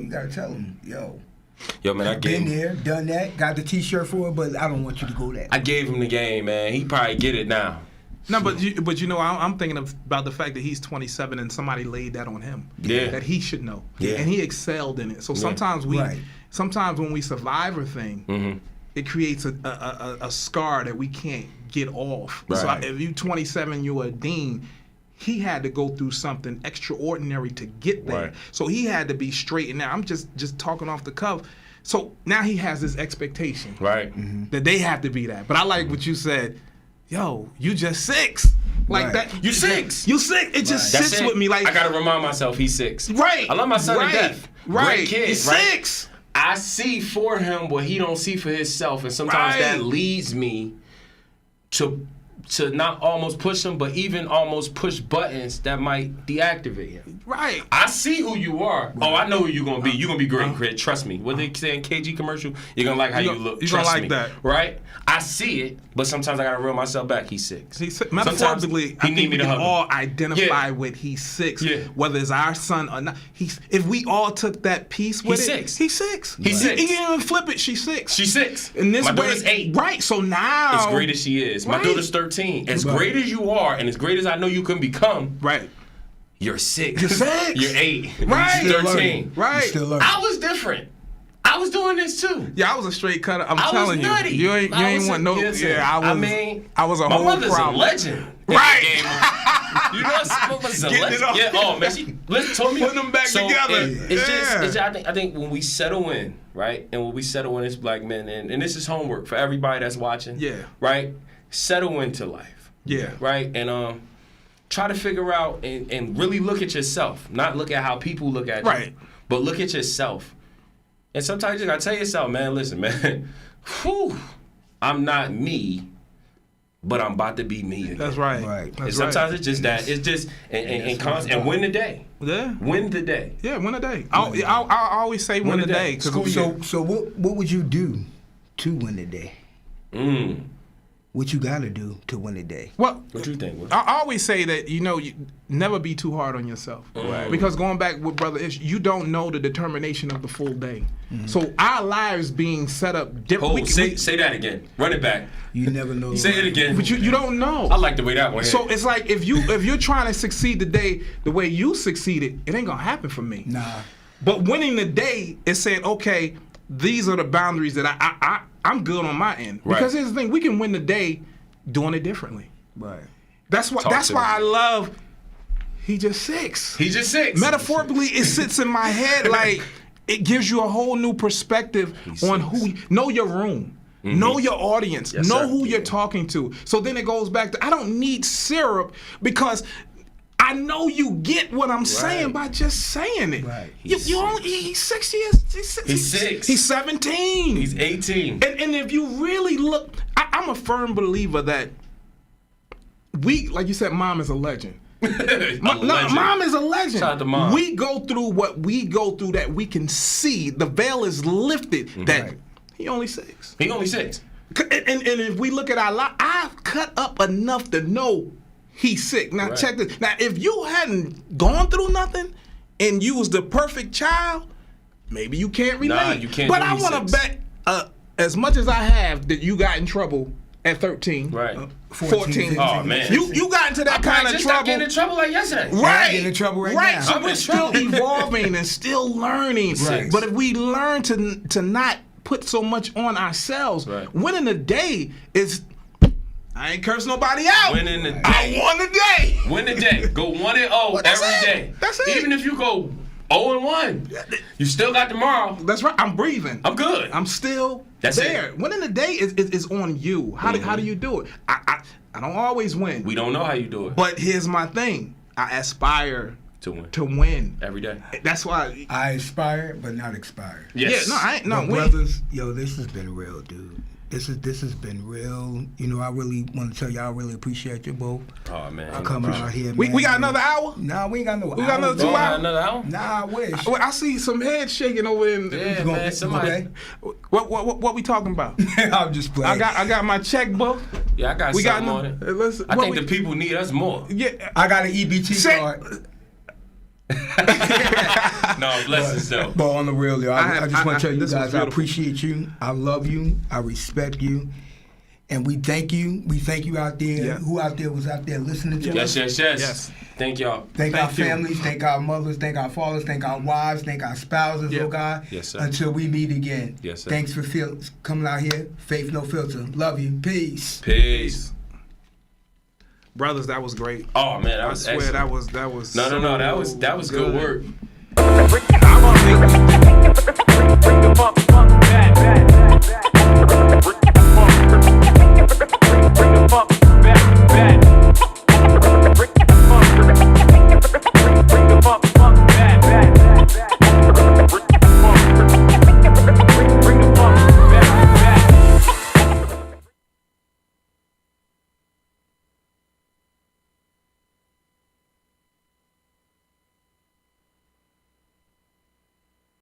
Yo, man, I gave him. Been there, done that, got the T-shirt for it, but I don't want you to go that. I gave him the game, man. He probably get it now. No, but you know, I'm thinking about the fact that he's 27 and somebody laid that on him. Yeah. That he should know. Yeah. And he excelled in it. So sometimes sometimes when we survive a thing, it creates a scar that we can't get off. Right. So if you're 27, you're a dean. He had to go through something extraordinary to get there. Right. So he had to be straight. And now I'm just talking off the cuff. So now he has this expectation. Right. That they have to be that. But I like what you said. Yo, you just 6. Like that. You 6. You 6. It just sits with me. Like, I gotta remind myself he's 6. Right. I love my son to death. Right. Great kid. He's right? 6. I see for him what he don't see for himself, and sometimes that leads me to not almost push him, but even almost push buttons that might deactivate him. Right. I see who you are. Right. Oh, I know who you're gonna be. You're gonna be great, Crit. Trust me. What they say in KG commercial, you're gonna like how you look. You're Trust gonna like me. that. Right? I see it, but sometimes I gotta reel myself back. He's 6. Metaphorically, I think we can all identify with he's 6. Yeah. Whether it's our son or not. If we all took that piece with he's it, 6. he's 6. He's 6. He can't even flip it. She's 6. She's 6. In this My way, daughter's 8. Right. So now, as great as she is, my daughter's 13. As great as you are, and as great as I know you can become, right. You're 6. You're 6. You're 8. Right. You're 13. Right. I was different. I was doing this too. Yeah, I was a straight cutter. I'm I telling was nutty. you. You ain't want no. Yeah, I was a whole mother's problem. A legend. Right. You know, my mother's a legend. Off. Yeah. Oh man, she told me putting them back together. It's just I think when we settle in, right, and when we settle in as black men, and this is homework for everybody that's watching. Yeah. Right. Settle into life. Yeah. Right. And try to figure out and really look at yourself, not look at how people look at you, right, but look at yourself. And sometimes you gotta tell yourself, man, listen, man, whew, I'm not me, but I'm about to be me again. That's right. Right. And sometimes it's just that. It's just and win the day. Yeah. Win the day. Yeah, win the day. I always say win the day. So what would you do to win the day? What you gotta do to win the day? Well, what you think? I always say that you never be too hard on yourself, right? Because going back with Brother Ish, you don't know the determination of the full day. Mm-hmm. So our lives being set up different. Say that again. Run it back. You never know. Say it again. But you don't know. I like the way that went. So it's like if you're trying to succeed today the way you succeeded, it ain't gonna happen for me. Nah. But winning the day is saying, okay, these are the boundaries that I'm good on my end. Right. Because here's the thing, we can win the day doing it differently. Right. That's why I love he just 6. He just 6. Metaphorically, it sits in my head like it gives you a whole new perspective on who know your room. Mm-hmm. Know your audience. Yes, know sir. who you're talking to. So then it goes back to I don't need syrup because I know you get what I'm saying by just saying it. Right. He's 6 years. He's 6. He's 17. He's 18. And if you really look, I'm a firm believer that like you said, mom is a legend. Mom is a legend. Shout out to Mom. We go through what we go through that we can see. The veil is lifted. That he only 6. He only 6. And if we look at our life, I've cut up enough to know he's sick. Now check this. Now if you hadn't gone through nothing and you was the perfect child, maybe you can't relate. Nah, you can't. But I want to bet as much as I have that you got in trouble at 13. Right. 14. Oh man. You got into that kind of trouble. I getting in trouble like yesterday. Right. I get in trouble right now. So we're still evolving and still learning. Right. But if we learn to not put so much on ourselves, winning the day is I ain't curse nobody out. Winning the day. I won the day. Win the day. Go 1-0 every day. That's it. Even if you go 0-1, you still got tomorrow. That's right. I'm breathing. I'm good. I'm still That's there. It. Winning the day is on you. How do you do it? I don't always win. We don't know how you do it. But here's my thing. I aspire to win every day. That's why I aspire, but not expired. Yes. Yeah, no, I ain't. No, brothers, this has been real, dude. This has been real. I really want to tell y'all I really appreciate you both. Oh man, I come out here. We got another hour? Nah, we ain't got no hour. We got another 2 hours? Another hour? Nah, I wish. I see some heads shaking over in. Yeah, man. Somebody. What we talking about? I'm just playing. I got my checkbook. Yeah, I got something on it. I think the people need us more. Yeah, I got an EBT card. No, bless yourself. But on the real, I just want to tell you this guys, I appreciate you. I love you. I respect you. And we thank you. We thank you out there. Yeah. Who out there was out there listening to us? Yes. Thank y'all. Thank our families. Thank our mothers. Thank our fathers. Thank our wives. Thank our spouses, oh God. Yes, sir. Until we meet again. Yes, sir. Thanks for coming out here. Faith No Filter. Love you. Peace. Brothers, that was great. Oh man, that was excellent. that was No, that was good work. Bring the funk back.